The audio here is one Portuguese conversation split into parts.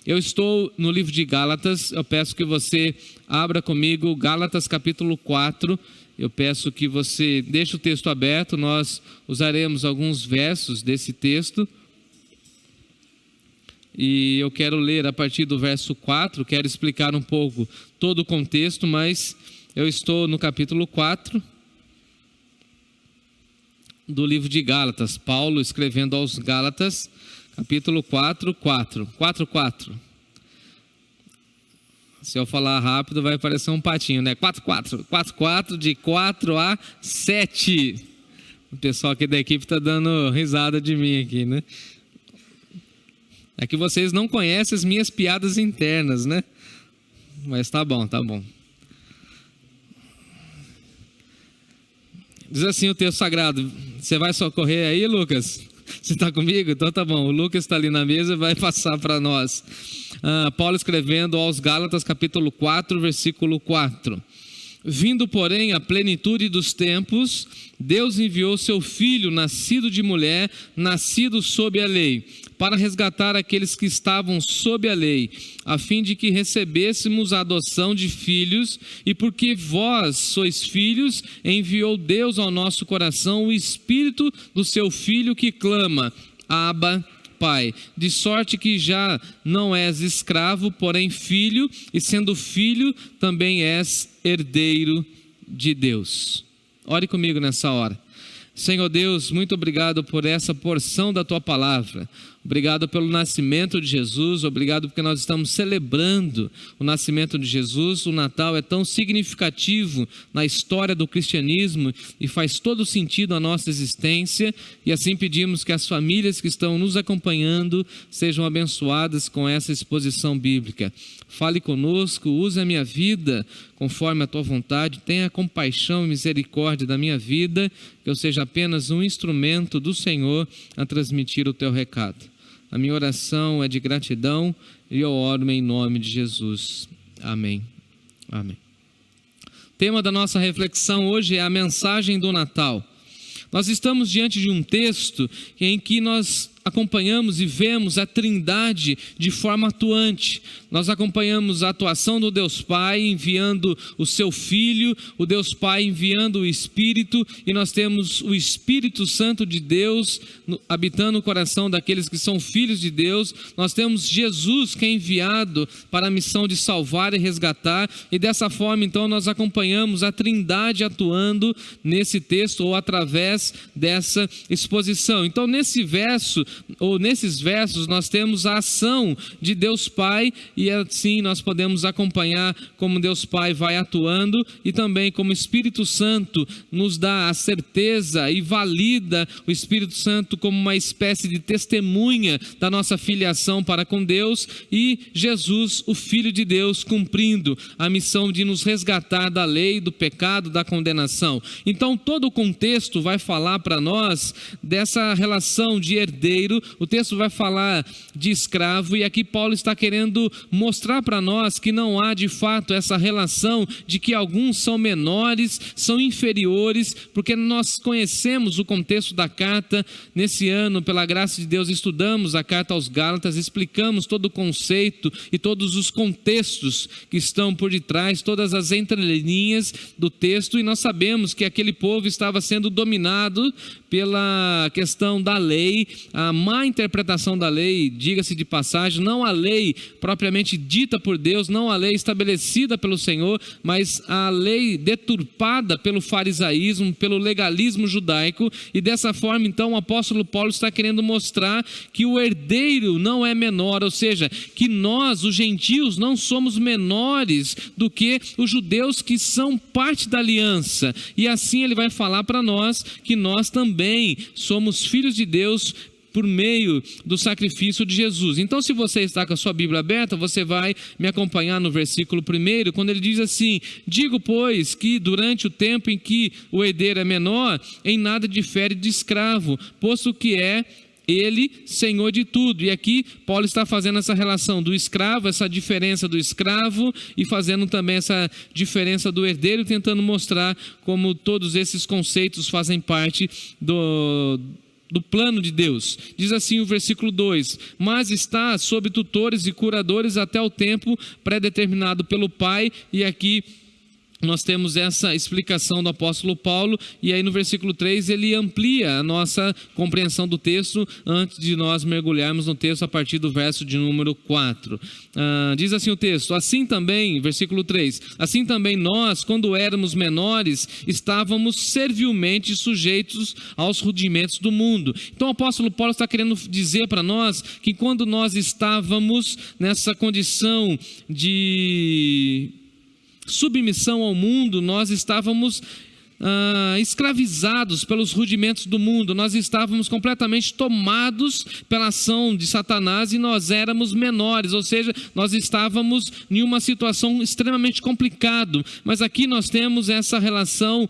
Eu estou no livro de Gálatas, eu peço que você abra comigo Gálatas capítulo 4, eu peço que você deixe o texto aberto, nós usaremos alguns versos desse texto, e eu quero ler a partir do verso 4, quero explicar um pouco todo o contexto, mas eu estou no capítulo 4 do livro de Gálatas, Paulo escrevendo aos Gálatas, capítulo 4. Se eu falar rápido vai parecer um patinho, né? 4, de 4 a 7. O pessoal aqui da equipe está dando risada de mim aqui, né? É que vocês não conhecem as minhas piadas internas, né? Mas tá bom. Diz assim o texto sagrado. Você vai socorrer aí, Lucas? Você está comigo? Então tá bom. O Lucas está ali na mesa e vai passar para nós. Paulo escrevendo aos Gálatas, capítulo 4, versículo 4. Vindo, porém, a plenitude dos tempos, Deus enviou seu Filho, nascido de mulher, nascido sob a lei, para resgatar aqueles que estavam sob a lei, a fim de que recebêssemos a adoção de filhos, e porque vós sois filhos, enviou Deus ao nosso coração o Espírito do seu Filho que clama, Abba, Pai, de sorte que já não és escravo, porém filho, e sendo filho, também és herdeiro de Deus. Ore comigo nessa hora. Senhor Deus, muito obrigado por essa porção da Tua palavra. Obrigado pelo nascimento de Jesus, obrigado porque nós estamos celebrando o nascimento de Jesus. O Natal é tão significativo na história do cristianismo e faz todo sentido a nossa existência. E assim pedimos que as famílias que estão nos acompanhando sejam abençoadas com essa exposição bíblica. Fale conosco, use a minha vida conforme a Tua vontade, tenha compaixão e misericórdia da minha vida, que eu seja apenas um instrumento do Senhor a transmitir o Teu recado. A minha oração é de gratidão e eu oro em nome de Jesus. Amém. Amém. O tema da nossa reflexão hoje é a mensagem do Natal. Nós estamos diante de um texto em que nós acompanhamos e vemos a Trindade de forma atuante. Nós acompanhamos a atuação do Deus Pai enviando o seu Filho, o Deus Pai enviando o Espírito, e nós temos o Espírito Santo de Deus habitando o coração daqueles que são filhos de Deus. Nós temos Jesus que é enviado para a missão de salvar e resgatar, e dessa forma então nós acompanhamos a Trindade atuando nesse texto ou através dessa exposição. Então nesses versos nós temos a ação de Deus Pai, e assim nós podemos acompanhar como Deus Pai vai atuando, e também como o Espírito Santo nos dá a certeza e valida o Espírito Santo como uma espécie de testemunha da nossa filiação para com Deus, e Jesus, o Filho de Deus, cumprindo a missão de nos resgatar da lei, do pecado, da condenação. Então todo o contexto vai falar para nós dessa relação de herdeiro. O texto vai falar de escravo, e aqui Paulo está querendo mostrar para nós que não há de fato essa relação de que alguns são menores, são inferiores, porque nós conhecemos o contexto da carta. Nesse ano, pela graça de Deus, estudamos a carta aos Gálatas, explicamos todo o conceito e todos os contextos que estão por detrás, todas as entrelinhas do texto, e nós sabemos que aquele povo estava sendo dominado pela questão da lei, a má interpretação da lei, diga-se de passagem, não a lei propriamente dita por Deus, não a lei estabelecida pelo Senhor, mas a lei deturpada pelo farisaísmo, pelo legalismo judaico. E dessa forma então o apóstolo Paulo está querendo mostrar que o herdeiro não é menor, ou seja, que nós, os gentios, não somos menores do que os judeus que são parte da aliança. E assim ele vai falar para nós que nós também somos filhos de Deus por meio do sacrifício de Jesus. Então, se você está com a sua Bíblia aberta, você vai me acompanhar no versículo 1, quando ele diz assim: digo, pois, que durante o tempo em que o herdeiro é menor, em nada difere de escravo, posto que é ele senhor de tudo. E aqui Paulo está fazendo essa relação do escravo, essa diferença do escravo, e fazendo também essa diferença do herdeiro, tentando mostrar como todos esses conceitos fazem parte do plano de Deus. Diz assim o versículo 2: mas está sob tutores e curadores até o tempo pré-determinado pelo Pai. E aqui nós temos essa explicação do apóstolo Paulo, e aí no versículo 3 ele amplia a nossa compreensão do texto antes de nós mergulharmos no texto a partir do verso de número 4. Diz assim o texto: assim também, versículo 3, assim também nós, quando éramos menores, estávamos servilmente sujeitos aos rudimentos do mundo. Então o apóstolo Paulo está querendo dizer para nós que quando nós estávamos nessa condição de submissão ao mundo, nós estávamos escravizados pelos rudimentos do mundo, nós estávamos completamente tomados pela ação de Satanás e nós éramos menores, ou seja, nós estávamos em uma situação extremamente complicada. Mas aqui nós temos essa relação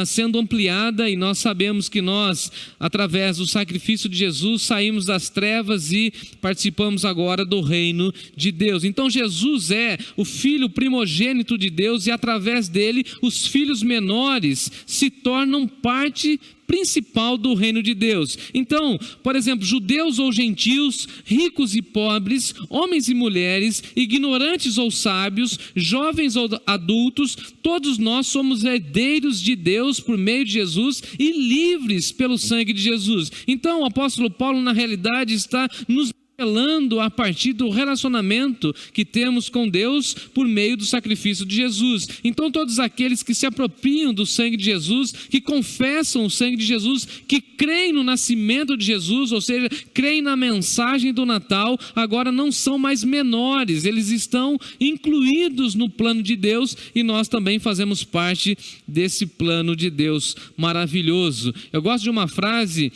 sendo ampliada, e nós sabemos que nós, através do sacrifício de Jesus, saímos das trevas e participamos agora do reino de Deus. Então Jesus é o Filho primogênito de Deus, e através dele os filhos menores se tornam parte principal do reino de Deus. Então, por exemplo, judeus ou gentios, ricos e pobres, homens e mulheres, ignorantes ou sábios, jovens ou adultos, todos nós somos herdeiros de Deus por meio de Jesus e livres pelo sangue de Jesus. Então, o apóstolo Paulo, na realidade, está nos revelando a partir do relacionamento que temos com Deus por meio do sacrifício de Jesus. Então todos aqueles que se apropriam do sangue de Jesus, que confessam o sangue de Jesus, que creem no nascimento de Jesus, ou seja, creem na mensagem do Natal, agora não são mais menores, eles estão incluídos no plano de Deus, e nós também fazemos parte desse plano de Deus maravilhoso. Eu gosto de uma frase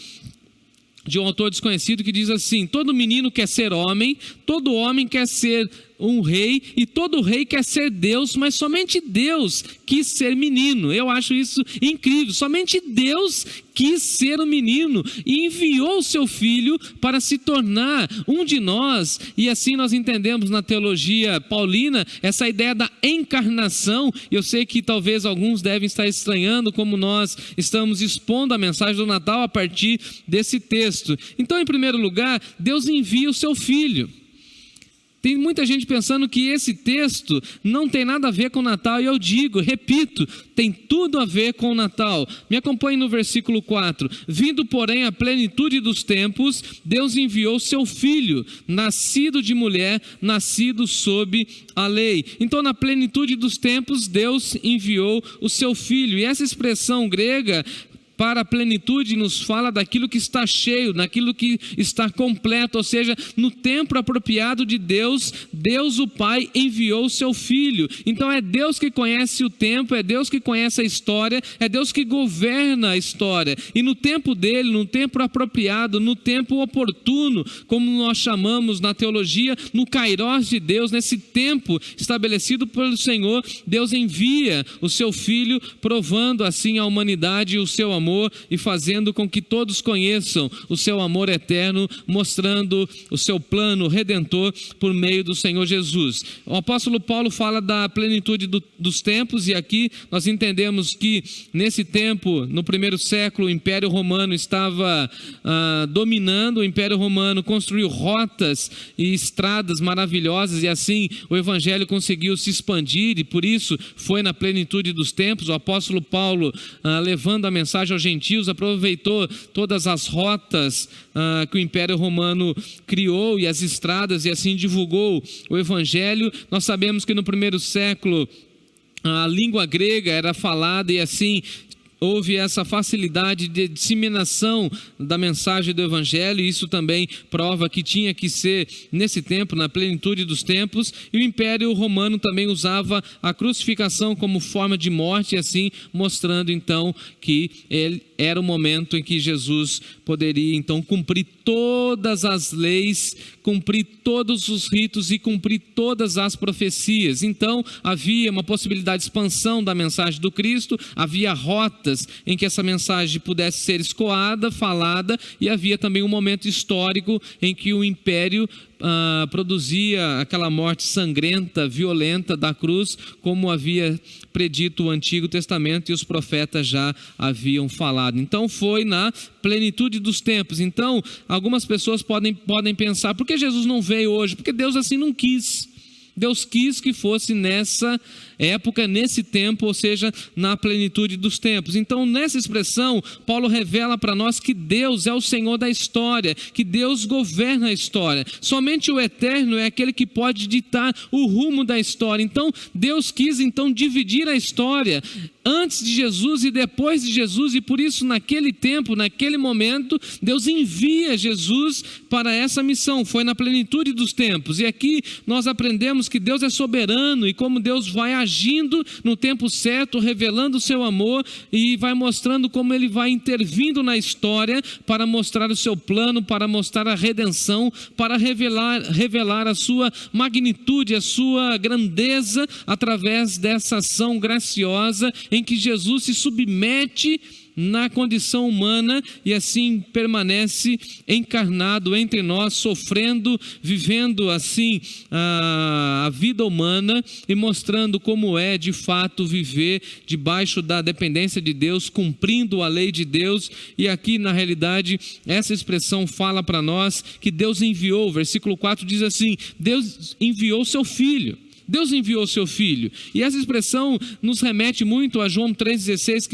de um autor desconhecido que diz assim: todo menino quer ser homem, todo homem quer ser um rei, e todo rei quer ser Deus, mas somente Deus quis ser menino. Eu acho isso incrível. Somente Deus quis ser um menino e enviou o seu filho para se tornar um de nós. E assim nós entendemos na teologia paulina essa ideia da encarnação. Eu sei que talvez alguns devem estar estranhando como nós estamos expondo a mensagem do Natal a partir desse texto. Então, em primeiro lugar, Deus envia o seu filho. Tem muita gente pensando que esse texto não tem nada a ver com o Natal, e eu digo, repito, tem tudo a ver com o Natal. Me acompanhe no versículo 4. Vindo, porém, a plenitude dos tempos, Deus enviou seu filho, nascido de mulher, nascido sob a lei. Então, na plenitude dos tempos, Deus enviou o seu filho. E essa expressão grega para a plenitude nos fala daquilo que está cheio, daquilo que está completo, ou seja, no tempo apropriado de Deus, Deus o Pai enviou o seu Filho. Então é Deus que conhece o tempo, é Deus que conhece a história, é Deus que governa a história, e no tempo dele, no tempo apropriado, no tempo oportuno, como nós chamamos na teologia, no Kairos de Deus, nesse tempo estabelecido pelo Senhor, Deus envia o seu Filho, provando assim à humanidade o seu amor e fazendo com que todos conheçam o seu amor eterno, mostrando o seu plano redentor por meio do Senhor Jesus. O apóstolo Paulo fala da plenitude dos tempos, e aqui nós entendemos que nesse tempo, no primeiro século, o Império Romano estava dominando. O Império Romano construiu rotas e estradas maravilhosas, e assim o Evangelho conseguiu se expandir, e por isso foi na plenitude dos tempos. O apóstolo Paulo, levando a mensagem aos gentios, aproveitou todas as rotas que o Império Romano criou e as estradas, e assim divulgou o Evangelho. Nós sabemos que no primeiro século a língua grega era falada, e assim houve essa facilidade de disseminação da mensagem do Evangelho, e isso também prova que tinha que ser nesse tempo, na plenitude dos tempos. E o Império Romano também usava a crucificação como forma de morte, e assim mostrando então que ele era o momento em que Jesus poderia então cumprir todas as leis, cumprir todos os ritos e cumprir todas as profecias. Então havia uma possibilidade de expansão da mensagem do Cristo, havia rotas datas em que essa mensagem pudesse ser escoada, falada, e havia também um momento histórico em que o império produzia aquela morte sangrenta, violenta da cruz, como havia predito o Antigo Testamento e os profetas já haviam falado. Então foi na plenitude dos tempos. Então algumas pessoas podem pensar: por que Jesus não veio hoje? Porque Deus assim não quis. Deus quis que fosse nessa época, nesse tempo, ou seja, na plenitude dos tempos. Então, nessa expressão, Paulo revela para nós que Deus é o Senhor da história, que Deus governa a história. Somente o eterno é aquele que pode ditar o rumo da história. Então, Deus quis dividir a história antes de Jesus e depois de Jesus, e por isso naquele tempo, naquele momento, Deus envia Jesus para essa missão. Foi na plenitude dos tempos. E aqui nós aprendemos que Deus é soberano e como Deus vai agindo no tempo certo, revelando o seu amor, e vai mostrando como Ele vai intervindo na história para mostrar o seu plano, para mostrar a redenção, para revelar a sua magnitude, a sua grandeza, através dessa ação graciosa em que Jesus se submete na condição humana e assim permanece encarnado entre nós, sofrendo, vivendo assim a vida humana e mostrando como é de fato viver debaixo da dependência de Deus, cumprindo a lei de Deus. E aqui na realidade essa expressão fala para nós que Deus enviou. O versículo 4 diz assim: Deus enviou seu Filho. Deus enviou seu Filho. E essa expressão nos remete muito a João 3,16,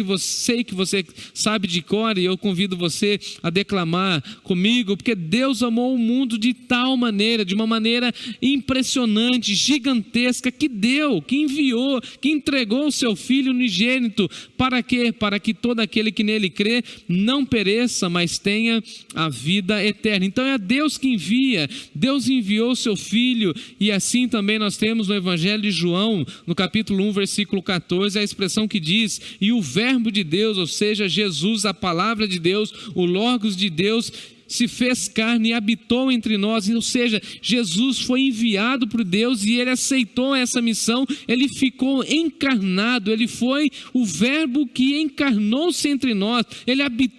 que você sabe de cor, e eu convido você a declamar comigo, porque Deus amou o mundo de tal maneira, de uma maneira impressionante, gigantesca, que deu, que enviou, que entregou o seu Filho unigênito. Para quê? Para que todo aquele que nele crê não pereça, mas tenha a vida eterna. Então é Deus que envia. Deus enviou o seu Filho, e assim também nós temos no Evangelho de João, no capítulo 1, versículo 14, a expressão que diz: e o verbo de Deus, ou seja, Jesus, a palavra de Deus, o Logos de Deus, se fez carne e habitou entre nós. Ou seja, Jesus foi enviado por Deus e Ele aceitou essa missão. Ele ficou encarnado, Ele foi o verbo que encarnou-se entre nós, Ele habitou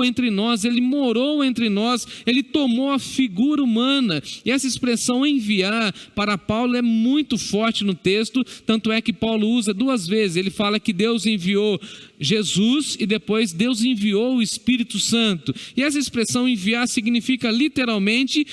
entre nós, Ele morou entre nós, Ele tomou a figura humana. E essa expressão enviar para Paulo é muito forte no texto, tanto é que Paulo usa duas vezes. Ele fala que Deus enviou Jesus e depois Deus enviou o Espírito Santo. E essa expressão enviar significa literalmente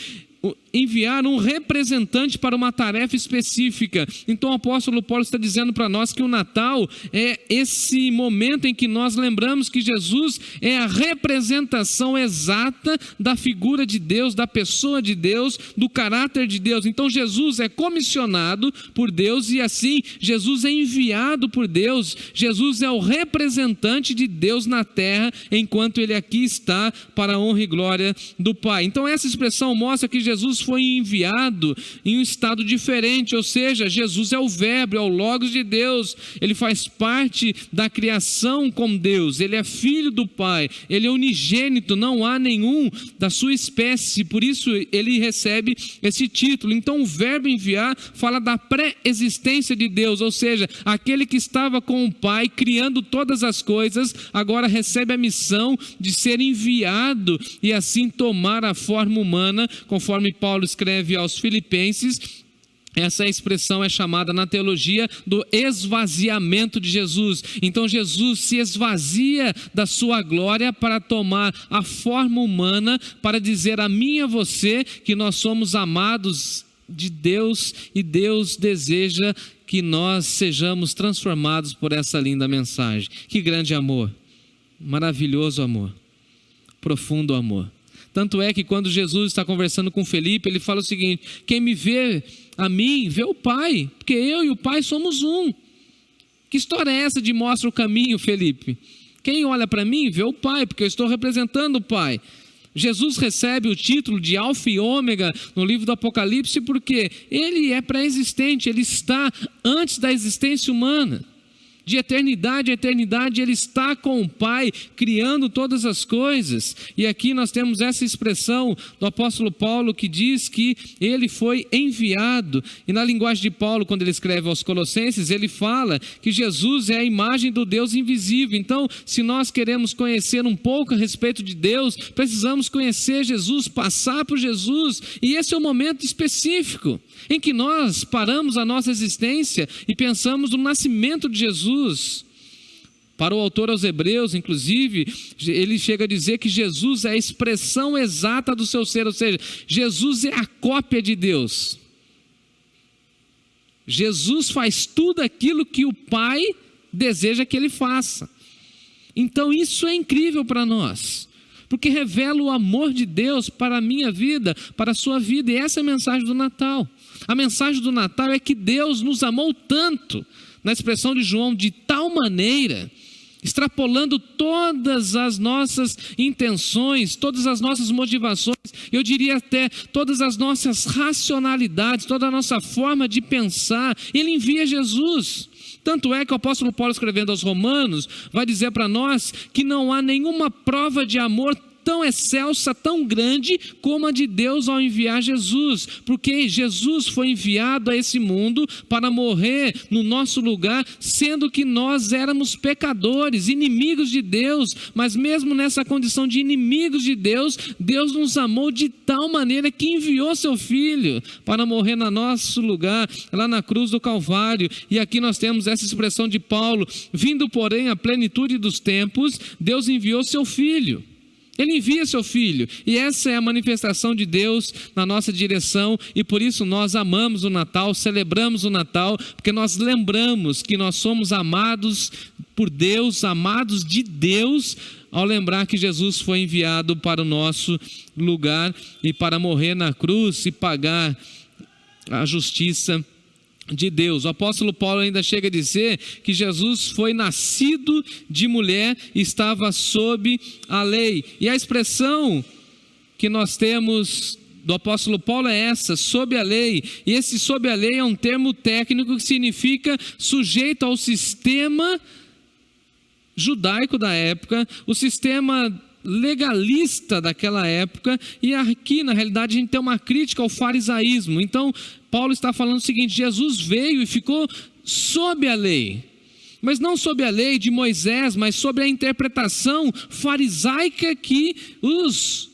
enviar um representante para uma tarefa específica. Então o apóstolo Paulo está dizendo para nós que o Natal é esse momento em que nós lembramos que Jesus é a representação exata da figura de Deus, da pessoa de Deus, do caráter de Deus. Então Jesus é comissionado por Deus e assim Jesus é enviado por Deus. Jesus é o representante de Deus na terra, enquanto Ele aqui está para a honra e glória do Pai. Então essa expressão mostra que Jesus foi enviado em um estado diferente, ou seja, Jesus é o verbo, é o Logos de Deus. Ele faz parte da criação com Deus, Ele é filho do Pai, Ele é unigênito, não há nenhum da sua espécie, por isso Ele recebe esse título. Então o verbo enviar fala da pré-existência de Deus, ou seja, aquele que estava com o Pai criando todas as coisas, agora recebe a missão de ser enviado e assim tomar a forma humana, conforme Paulo escreve aos Filipenses. Essa expressão é chamada na teologia do esvaziamento de Jesus. Então Jesus se esvazia da sua glória para tomar a forma humana, para dizer a mim e a você que nós somos amados de Deus e Deus deseja que nós sejamos transformados por essa linda mensagem. Que grande amor, maravilhoso amor, profundo amor. Tanto é que quando Jesus está conversando com Felipe, ele fala o seguinte: quem me vê a mim, vê o Pai, porque eu e o Pai somos um. Que história é essa de mostra o caminho, Felipe? Quem olha para mim, vê o Pai, porque eu estou representando o Pai. Jesus recebe o título de Alfa e Ômega no livro do Apocalipse, porque Ele é pré-existente, Ele está antes da existência humana. De eternidade a eternidade Ele está com o Pai, criando todas as coisas. E aqui nós temos essa expressão do apóstolo Paulo que diz que Ele foi enviado. E na linguagem de Paulo, quando ele escreve aos Colossenses, ele fala que Jesus é a imagem do Deus invisível. Então, se nós queremos conhecer um pouco a respeito de Deus, precisamos conhecer Jesus, passar por Jesus. E esse é o momento específico em que nós paramos a nossa existência e pensamos no nascimento de Jesus. Para o autor aos Hebreus, inclusive, ele chega a dizer que Jesus é a expressão exata do seu ser, ou seja, Jesus é a cópia de Deus. Jesus faz tudo aquilo que o Pai deseja que Ele faça. Então isso é incrível para nós, porque revela o amor de Deus para a minha vida, para a sua vida, e essa é a mensagem do Natal. A mensagem do Natal é que Deus nos amou tanto, na expressão de João, de tal maneira, extrapolando todas as nossas intenções, todas as nossas motivações, eu diria até todas as nossas racionalidades, toda a nossa forma de pensar, Ele envia Jesus. Tanto é que o apóstolo Paulo, escrevendo aos Romanos, vai dizer para nós que não há nenhuma prova de amor tão excelsa, tão grande como a de Deus ao enviar Jesus, porque Jesus foi enviado a esse mundo para morrer no nosso lugar, sendo que nós éramos pecadores, inimigos de Deus, mas mesmo nessa condição de inimigos de Deus, Deus nos amou de tal maneira que enviou seu Filho para morrer no nosso lugar, lá na cruz do Calvário. E aqui nós temos essa expressão de Paulo: vindo porém a plenitude dos tempos, Deus enviou seu Filho. Ele envia seu Filho, e essa é a manifestação de Deus na nossa direção, e por isso nós amamos o Natal, celebramos o Natal, porque nós lembramos que nós somos amados por Deus, amados de Deus, ao lembrar que Jesus foi enviado para o nosso lugar, e para morrer na cruz e pagar a justiça de Deus. O apóstolo Paulo ainda chega a dizer que Jesus foi nascido de mulher e estava sob a lei. E a expressão que nós temos do apóstolo Paulo é essa: sob a lei. E esse sob a lei é um termo técnico que significa sujeito ao sistema judaico da época, o sistema legalista daquela época. E aqui na realidade a gente tem uma crítica ao farisaísmo. Então Paulo está falando o seguinte: Jesus veio e ficou sob a lei, mas não sob a lei de Moisés, mas sob a interpretação farisaica que os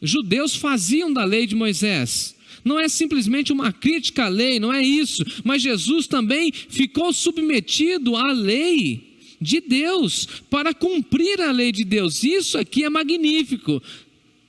judeus faziam da lei de Moisés. Não é simplesmente uma crítica à lei, não é isso, mas Jesus também ficou submetido à lei de Deus, para cumprir a lei de Deus. Isso aqui é magnífico.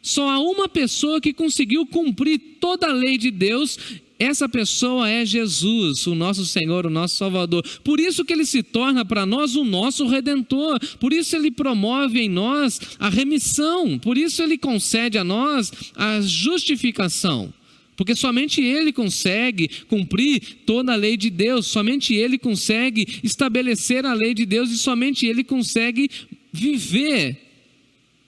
Só há uma pessoa que conseguiu cumprir toda a lei de Deus. Essa pessoa é Jesus, o nosso Senhor, o nosso Salvador. Por isso que Ele se torna para nós o nosso Redentor. Por isso Ele promove em nós a remissão. Por isso Ele concede a nós a justificação. Porque somente Ele consegue cumprir toda a lei de Deus, somente Ele consegue estabelecer a lei de Deus, e somente Ele consegue viver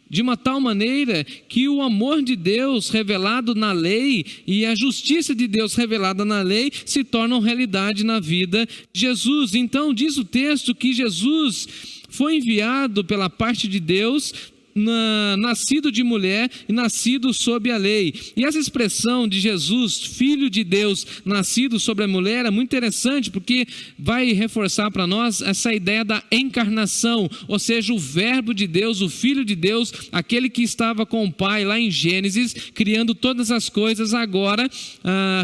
de uma tal maneira que o amor de Deus revelado na lei e a justiça de Deus revelada na lei se tornam realidade na vida de Jesus. Então diz o texto que Jesus foi enviado pela parte de Deus, nascido de mulher e nascido sob a lei. E essa expressão de Jesus, filho de Deus, nascido sobre a mulher, é muito interessante, porque vai reforçar para nós essa ideia da encarnação, ou seja, o verbo de Deus, o filho de Deus, aquele que estava com o Pai lá em Gênesis, criando todas as coisas, agora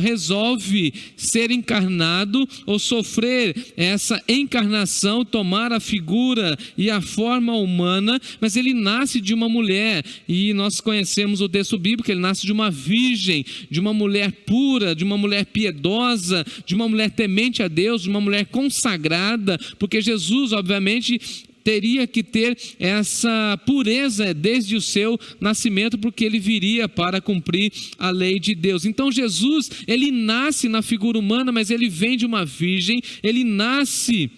resolve ser encarnado, ou sofrer essa encarnação, tomar a figura e a forma humana, mas ele nasce de uma mulher, e nós conhecemos o texto bíblico, ele nasce de uma virgem, de uma mulher pura, de uma mulher piedosa, de uma mulher temente a Deus, de uma mulher consagrada, porque Jesus obviamente teria que ter essa pureza desde o seu nascimento, porque ele viria para cumprir a lei de Deus. Então Jesus, ele nasce na figura humana, mas ele vem de uma virgem, ele nasce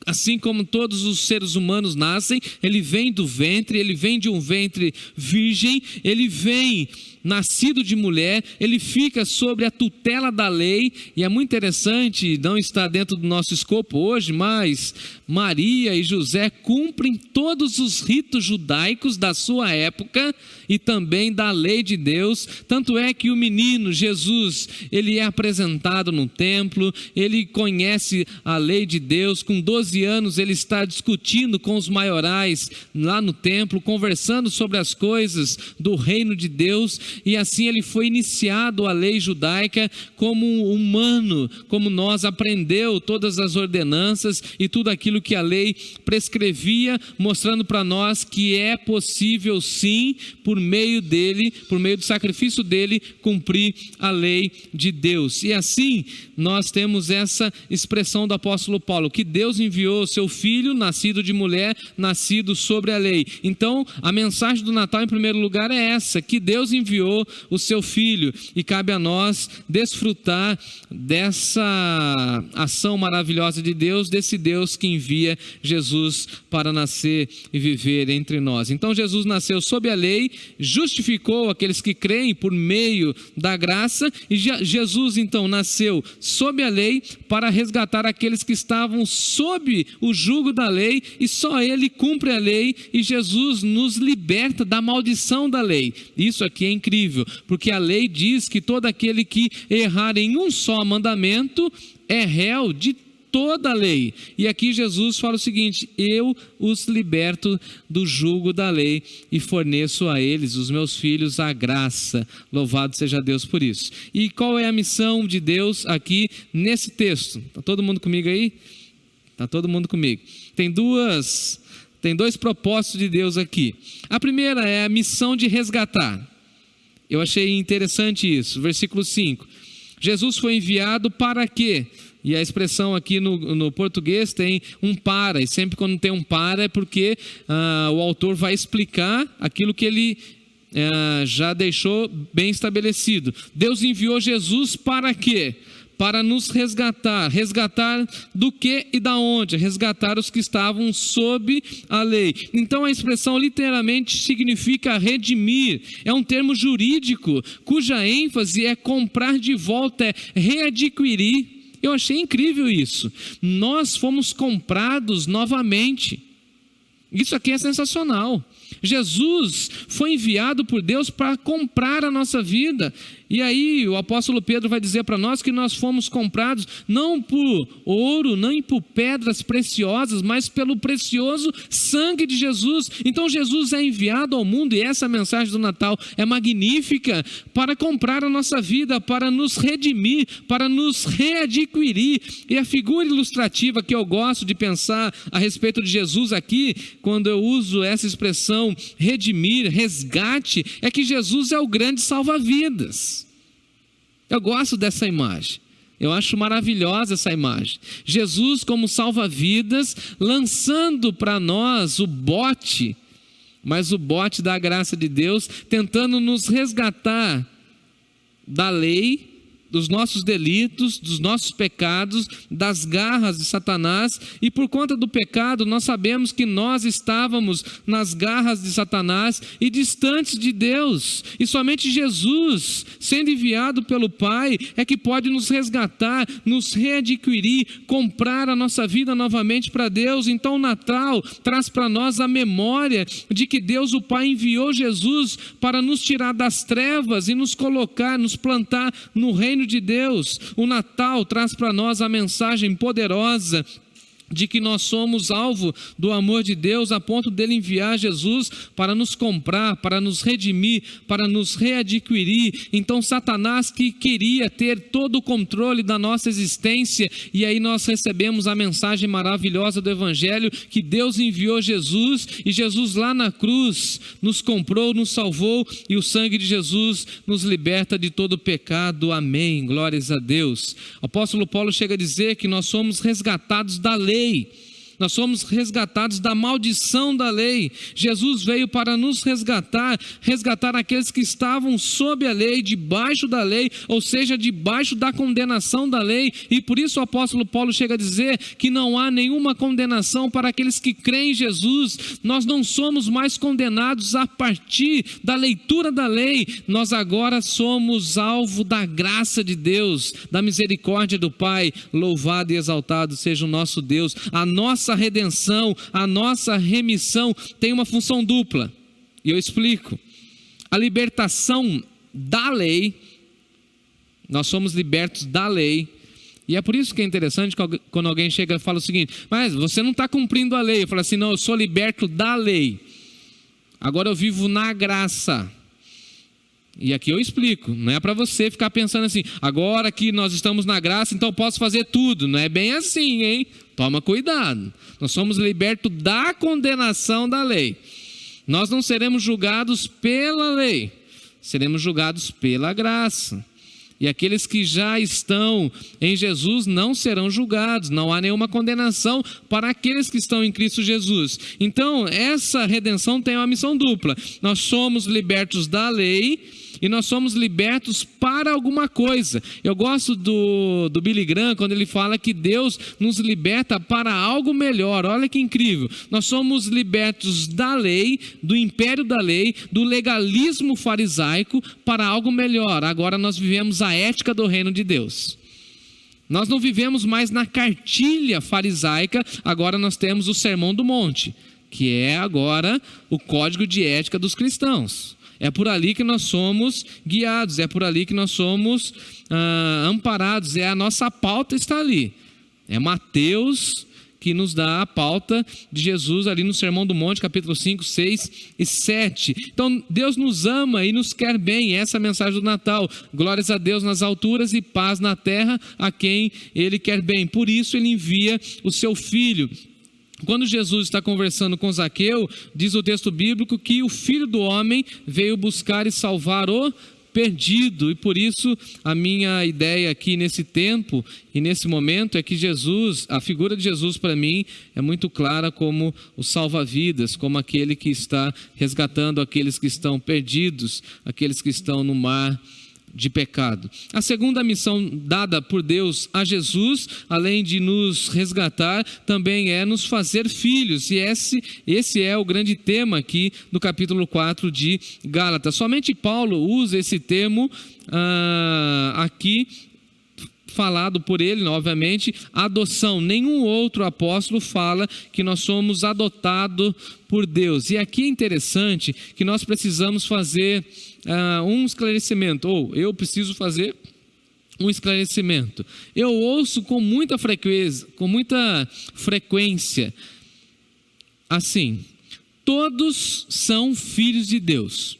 assim como todos os seres humanos nascem, ele vem do ventre, ele vem de um ventre virgem, ele vem nascido de mulher, ele fica sobre a tutela da lei, e é muito interessante, não está dentro do nosso escopo hoje, mas Maria e José cumprem todos os ritos judaicos da sua época e também da lei de Deus. Tanto é que o menino Jesus, ele é apresentado no templo, ele conhece a lei de Deus. Com 12 anos ele está discutindo com os maiorais lá no templo, conversando sobre as coisas do reino de Deus, e assim ele foi iniciado a lei judaica como humano, como nós, aprendeu todas as ordenanças e tudo aquilo que a lei prescrevia, mostrando para nós que é possível sim, por meio dele, por meio do sacrifício dele, cumprir a lei de Deus. E assim nós temos essa expressão do apóstolo Paulo, que Deus enviou o seu filho, nascido de mulher, nascido sobre a lei. Então a mensagem do Natal, em primeiro lugar, é essa, que Deus enviou o seu filho, e cabe a nós desfrutar dessa ação maravilhosa de Deus, desse Deus que envia Jesus para nascer e viver entre nós. Então Jesus nasceu sob a lei, justificou aqueles que creem por meio da graça, e Jesus então nasceu sob a lei para resgatar aqueles que estavam sob o jugo da lei, e só ele cumpre a lei, e Jesus nos liberta da maldição da lei. Isso aqui é incrível, porque a lei diz que todo aquele que errar em um só mandamento é réu de toda a lei. E aqui Jesus fala o seguinte: eu os liberto do jugo da lei e forneço a eles, os meus filhos, a graça. Louvado seja Deus por isso. E qual é a missão de Deus aqui nesse texto? Está todo mundo comigo aí? Está todo mundo comigo. Tem dois propósitos de Deus aqui. A primeira é a missão de resgatar. Eu achei interessante isso. Versículo 5. Jesus foi enviado para quê? E a expressão aqui no português tem um para, e sempre quando tem um para é porque o autor vai explicar aquilo que ele já deixou bem estabelecido. Deus enviou Jesus para quê? Para nos resgatar. Resgatar do que e da onde? Resgatar os que estavam sob a lei. Então a expressão literalmente significa redimir. É um termo jurídico cuja ênfase é comprar de volta, é readquirir. Eu achei incrível isso. Nós fomos comprados novamente. Isso aqui é sensacional. Jesus foi enviado por Deus para comprar a nossa vida. E aí o apóstolo Pedro vai dizer para nós que nós fomos comprados não por ouro, nem por pedras preciosas, mas pelo precioso sangue de Jesus. Então Jesus é enviado ao mundo, e essa mensagem do Natal é magnífica, para comprar a nossa vida, para nos redimir, para nos readquirir. E a figura ilustrativa que eu gosto de pensar a respeito de Jesus aqui, quando eu uso essa expressão redimir, resgate, é que Jesus é o grande salva-vidas. Eu gosto dessa imagem, eu acho maravilhosa essa imagem. Jesus como salva-vidas, lançando para nós o bote, mas o bote da graça de Deus, tentando nos resgatar da lei, dos nossos delitos, dos nossos pecados, das garras de Satanás. E por conta do pecado, nós sabemos que nós estávamos nas garras de Satanás e distantes de Deus, e somente Jesus, sendo enviado pelo Pai, é que pode nos resgatar, nos readquirir, comprar a nossa vida novamente para Deus. Então o Natal traz para nós a memória de que Deus, o Pai, enviou Jesus para nos tirar das trevas e nos colocar, nos plantar no reino de Deus. O Natal traz para nós a mensagem poderosa de que nós somos alvo do amor de Deus, a ponto dele enviar Jesus para nos comprar, para nos redimir, para nos readquirir. Então Satanás, que queria ter todo o controle da nossa existência, e aí nós recebemos a mensagem maravilhosa do Evangelho, que Deus enviou Jesus, e Jesus lá na cruz nos comprou, nos salvou, e o sangue de Jesus nos liberta de todo pecado. Amém, glórias a Deus. O apóstolo Paulo chega a dizer que nós somos resgatados da lei. Nós somos resgatados da maldição da lei. Jesus veio para nos resgatar aqueles que estavam sob a lei, debaixo da lei, ou seja, debaixo da condenação da lei. E por isso o apóstolo Paulo chega a dizer que não há nenhuma condenação para aqueles que creem em Jesus. Nós não somos mais condenados a partir da leitura da lei. Nós agora somos alvo da graça de Deus, da misericórdia do Pai. Louvado e exaltado seja o nosso Deus. A nossa redenção, a nossa remissão tem uma função dupla. E eu explico. A libertação da lei, nós somos libertos da lei. E é por isso que é interessante quando alguém chega e fala o seguinte: mas você não está cumprindo a lei. Eu falo assim: não, eu sou liberto da lei. Agora eu vivo na graça. E aqui eu explico, não é para você ficar pensando assim: agora que nós estamos na graça, então eu posso fazer tudo. Não é bem assim, hein? Toma cuidado. Nós somos libertos da condenação da lei. Nós não seremos julgados pela lei, seremos julgados pela graça. E aqueles que já estão em Jesus não serão julgados. Não há nenhuma condenação para aqueles que estão em Cristo Jesus. Então, essa redenção tem uma missão dupla. Nós somos libertos da lei e nós somos libertos para alguma coisa. Eu gosto do Billy Graham quando ele fala que Deus nos liberta para algo melhor. Olha que incrível. Nós somos libertos da lei, do império da lei, do legalismo farisaico para algo melhor. Agora nós vivemos a ética do reino de Deus. Nós não vivemos mais na cartilha farisaica, agora nós temos o Sermão do Monte, que é agora o código de ética dos cristãos. É por ali que nós somos guiados, é por ali que nós somos amparados, a nossa pauta está ali. É Mateus que nos dá a pauta de Jesus ali no Sermão do Monte, capítulo 5, 6 e 7. Então, Deus nos ama e nos quer bem, essa é a mensagem do Natal. Glórias a Deus nas alturas e paz na terra a quem Ele quer bem. Por isso Ele envia o seu Filho. Quando Jesus está conversando com Zaqueu, diz o texto bíblico que o Filho do Homem veio buscar e salvar o perdido. E por isso a minha ideia aqui nesse tempo e nesse momento é que Jesus, a figura de Jesus para mim é muito clara como o salva-vidas, como aquele que está resgatando aqueles que estão perdidos, aqueles que estão no mar de pecado. A segunda missão dada por Deus a Jesus, além de nos resgatar, também é nos fazer filhos, e esse é o grande tema aqui no capítulo 4 de Gálatas. Somente Paulo usa esse termo aqui, falado por ele, obviamente, adoção. Nenhum outro apóstolo fala que nós somos adotados por Deus. E aqui é interessante que nós precisamos fazer um esclarecimento, ou eu preciso fazer um esclarecimento. Eu ouço com muita frequência, assim: todos são filhos de Deus.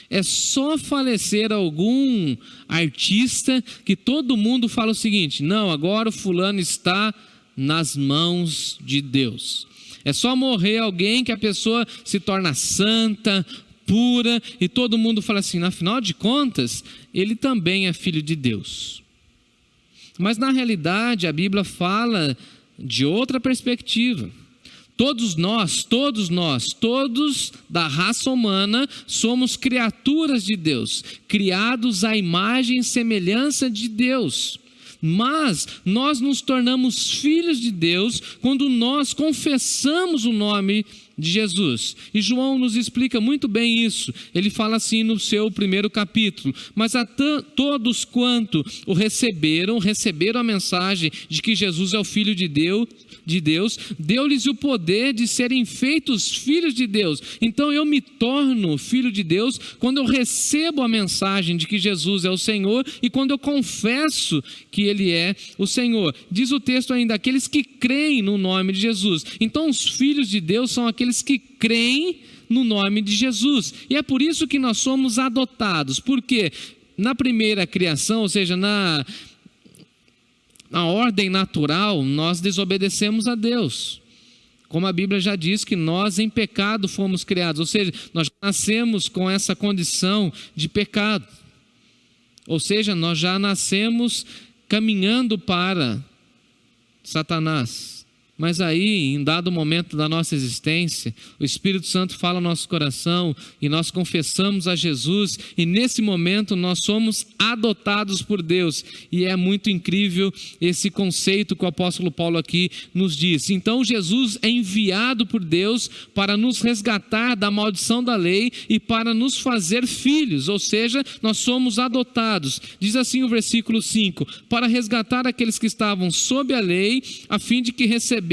É só falecer algum artista que todo mundo fala o seguinte: não, agora o fulano está nas mãos de Deus. É só morrer alguém que a pessoa se torna santa, pura, e todo mundo fala assim: afinal de contas, ele também é filho de Deus. Mas na realidade a Bíblia fala de outra perspectiva. Todos nós, todos da raça humana, somos criaturas de Deus, criados à imagem e semelhança de Deus. Mas nós nos tornamos filhos de Deus quando nós confessamos o nome de Jesus. E João nos explica muito bem isso. Ele fala assim no seu primeiro capítulo: mas a todos quanto o receberam a mensagem de que Jesus é o Filho de Deus, deu-lhes o poder de serem feitos filhos de Deus. Então eu me torno filho de Deus quando eu recebo a mensagem de que Jesus é o Senhor e quando eu confesso que Ele é o Senhor. Diz o texto ainda: aqueles que creem no nome de Jesus. Então os filhos de Deus são aqueles que creem no nome de Jesus. E é por isso que nós somos adotados. Porque na primeira criação, ou seja, na ordem natural, nós desobedecemos a Deus. Como a Bíblia já diz que nós em pecado fomos criados, ou seja, nós nascemos com essa condição de pecado. Ou seja, nós já nascemos caminhando para Satanás. Mas aí, em dado momento da nossa existência, o Espírito Santo fala no nosso coração e nós confessamos a Jesus, e nesse momento nós somos adotados por Deus. E é muito incrível esse conceito que o apóstolo Paulo aqui nos diz. Então Jesus é enviado por Deus para nos resgatar da maldição da lei e para nos fazer filhos, ou seja, nós somos adotados. Diz assim o versículo 5: para resgatar aqueles que estavam sob a lei, a fim de que recebêssemos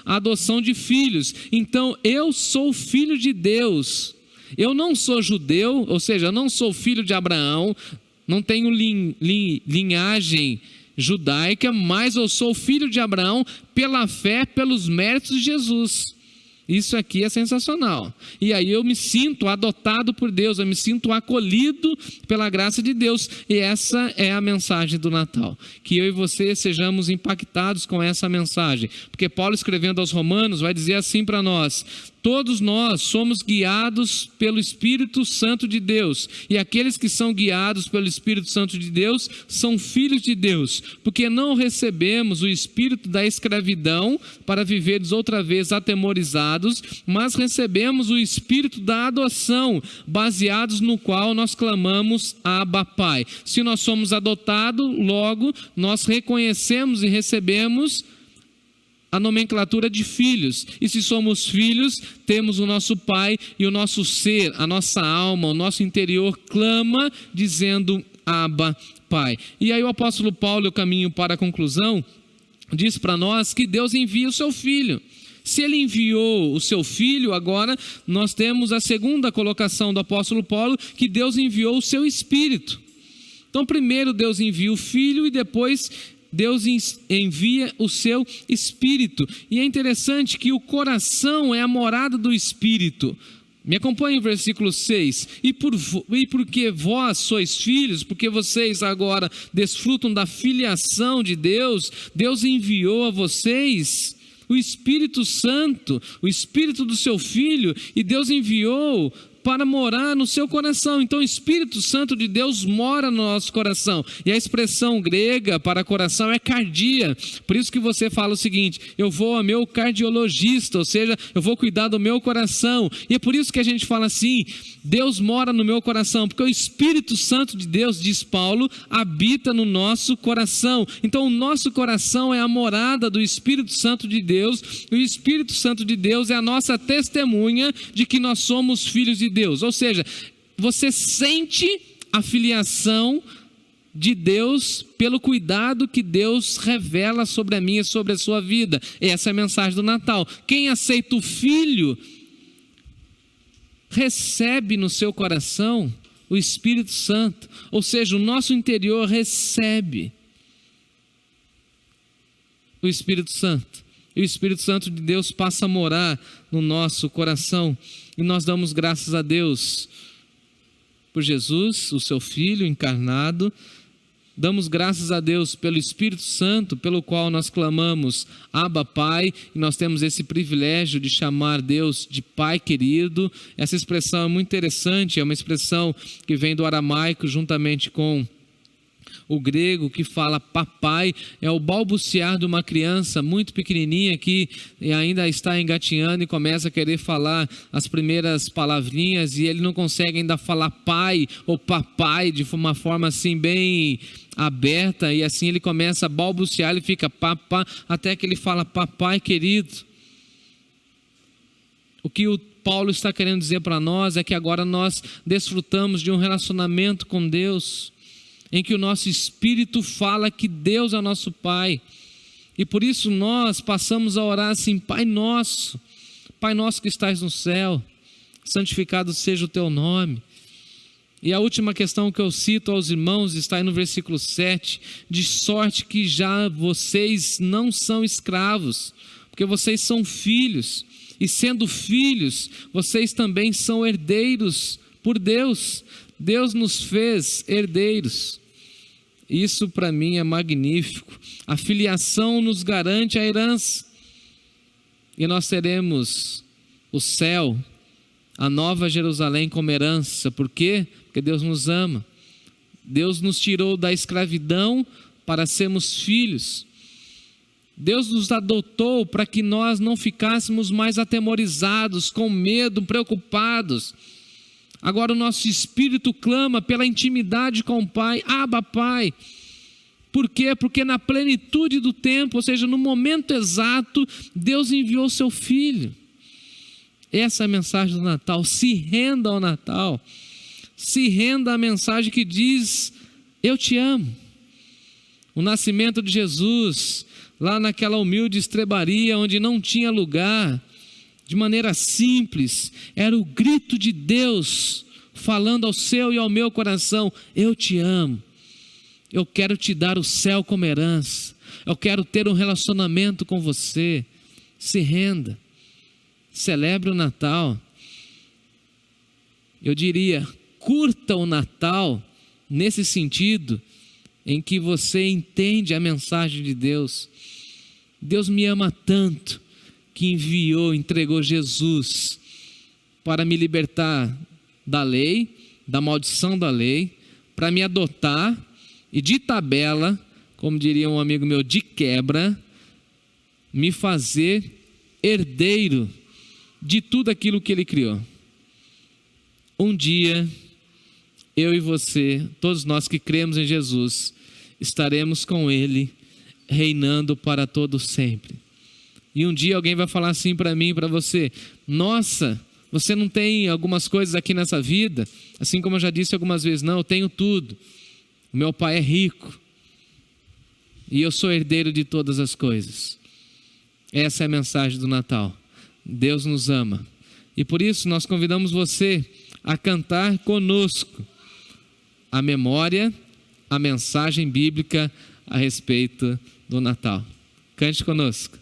a adoção de filhos. Então eu sou filho de Deus. Eu não sou judeu, ou seja, eu não sou filho de Abraão, não tenho linhagem judaica, mas eu sou filho de Abraão pela fé, pelos méritos de Jesus. Isso aqui é sensacional. E aí eu me sinto adotado por Deus, eu me sinto acolhido pela graça de Deus. E essa é a mensagem do Natal. Que eu e você sejamos impactados com essa mensagem. Porque Paulo, escrevendo aos Romanos, vai dizer assim para nós: todos nós somos guiados pelo Espírito Santo de Deus. E aqueles que são guiados pelo Espírito Santo de Deus são filhos de Deus. Porque não recebemos o espírito da escravidão para vivermos outra vez atemorizados, mas recebemos o espírito da adoção, baseados no qual nós clamamos Abba, Pai. Se nós somos adotados, logo nós reconhecemos e recebemos a nomenclatura de filhos. E se somos filhos, temos o nosso Pai, e o nosso ser, a nossa alma, o nosso interior clama dizendo Abba, Pai. E aí o apóstolo Paulo, eu caminho para a conclusão, diz para nós que Deus envia o seu Filho. Se ele enviou o seu Filho, agora nós temos a segunda colocação do apóstolo Paulo, que Deus enviou o seu Espírito. Então primeiro Deus envia o Filho e depois Deus envia o seu Espírito. E é interessante que o coração é a morada do Espírito. Me acompanhe o versículo 6. E porque vós sois filhos, porque vocês agora desfrutam da filiação de Deus, Deus enviou a vocês o Espírito Santo, o Espírito do seu Filho, e Deus enviou para morar no seu coração. Então o Espírito Santo de Deus mora no nosso coração. E a expressão grega para coração é cardia. Por isso que você fala o seguinte: eu vou ao meu cardiologista, ou seja, eu vou cuidar do meu coração. E é por isso que a gente fala assim: Deus mora no meu coração, porque o Espírito Santo de Deus, diz Paulo, habita no nosso coração. Então o nosso coração é a morada do Espírito Santo de Deus, e o Espírito Santo de Deus é a nossa testemunha de que nós somos filhos de Deus. Ou seja, você sente a filiação de Deus pelo cuidado que Deus revela sobre a minha e sobre a sua vida. Essa é a mensagem do Natal. Quem aceita o Filho recebe no seu coração o Espírito Santo, ou seja, o nosso interior recebe o Espírito Santo, e o Espírito Santo de Deus passa a morar no nosso coração. E nós damos graças a Deus por Jesus, o seu Filho encarnado. Damos graças a Deus pelo Espírito Santo, pelo qual nós clamamos Abba, Pai, e nós temos esse privilégio de chamar Deus de Pai querido. Essa expressão é muito interessante, é uma expressão que vem do aramaico juntamente com o grego, que fala papai. É o balbuciar de uma criança muito pequenininha que ainda está engatinhando e começa a querer falar as primeiras palavrinhas, e ele não consegue ainda falar pai ou papai de uma forma assim bem aberta, e assim ele começa a balbuciar, ele fica papá, até que ele fala papai querido. O que o Paulo está querendo dizer para nós é que agora nós desfrutamos de um relacionamento com Deus, em que o nosso espírito fala que Deus é nosso Pai, e por isso nós passamos a orar assim: Pai nosso que estás no céu, santificado seja o teu nome. E a última questão que eu cito aos irmãos está aí no versículo 7, de sorte que já vocês não são escravos, porque vocês são filhos, e sendo filhos, vocês também são herdeiros por Deus. Deus nos fez herdeiros. Isso para mim é magnífico. A filiação nos garante a herança, e nós teremos o céu, a nova Jerusalém como herança. Por quê? Porque Deus nos ama. Deus nos tirou da escravidão para sermos filhos. Deus nos adotou para que nós não ficássemos mais atemorizados, com medo, preocupados. Agora o nosso espírito clama pela intimidade com o Pai. Abba, Pai. Por quê? Porque na plenitude do tempo, ou seja, no momento exato, Deus enviou o seu Filho. Essa é a mensagem do Natal. Se renda ao Natal. Se renda à mensagem que diz: eu te amo. O nascimento de Jesus, lá naquela humilde estrebaria onde não tinha lugar, de maneira simples, era o grito de Deus falando ao seu e ao meu coração: eu te amo. Eu quero te dar o céu como herança. Eu quero ter um relacionamento com você. Se renda. Celebre o Natal. Eu diria, curta o Natal nesse sentido em que você entende a mensagem de Deus. Deus me ama tanto que entregou Jesus para me libertar da lei, da maldição da lei, para me adotar e de tabela, como diria um amigo meu, de quebra, me fazer herdeiro de tudo aquilo que Ele criou. Um dia, eu e você, todos nós que cremos em Jesus, estaremos com Ele, reinando para todo sempre. E um dia alguém vai falar assim para mim e para você: nossa, você não tem algumas coisas aqui nessa vida? Assim como eu já disse algumas vezes: não, eu tenho tudo. O meu pai é rico e eu sou herdeiro de todas as coisas. Essa é a mensagem do Natal. Deus nos ama. E por isso nós convidamos você a cantar conosco a memória, a mensagem bíblica a respeito do Natal. Cante conosco.